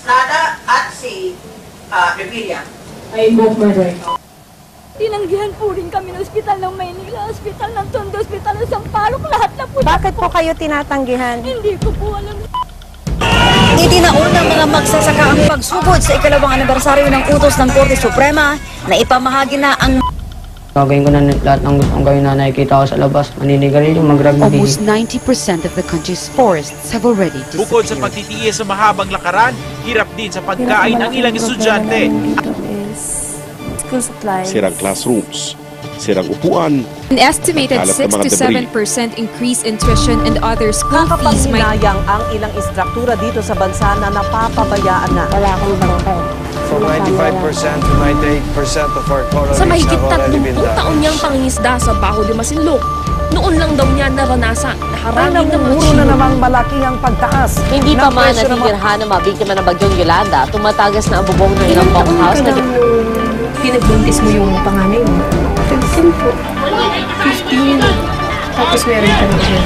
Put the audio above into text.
Estrada at si Revilla. I invoke murder. Tinanggihan po rin kami ng ospital ng Maynila, ospital ng Tondo, ospital ng Sampaloc, lahat na po. Bakit po kayo tinatanggihan? Hindi ko po alam. Itinaon ng mga magsasaka ang pagsugod sa ikalawang anibersaryo ng utos ng Korte Suprema na ipamahagi na ang Gagawin ko na lahat ng gustong gawin na nakikita ko sa labas. Maninigarilyo, mag-rugby. Almost 90% of the country's forests have already disappeared. Bukod sa pagtitiis sa mahabang lakaran, hirap din sa pagkain ang ilang estudyante. Sirang classrooms, sirang upuan. An estimated 6 to 7% increase in tuition and other school fees might... Nakapanghinayang ang ilang istruktura dito sa bansa na napapabayaan na. Wala akong barangay. From 95% to 98% of our coral Sa reefs mahigit have already been 30 taon niyang pangingisda sa Bajo de Masinloc, noon lang daw niya naranasan na harangin ng mga Puro na namang malaki ang pagtaas. Hindi pa man natitirhan ng mga biktima ng Bagyong Yolanda, tumatagas na ang bubong ng ilang bunkhouse. Pinagbuntis mo yung panganay mo? 15 po. 15. Tapos meron ka na siya.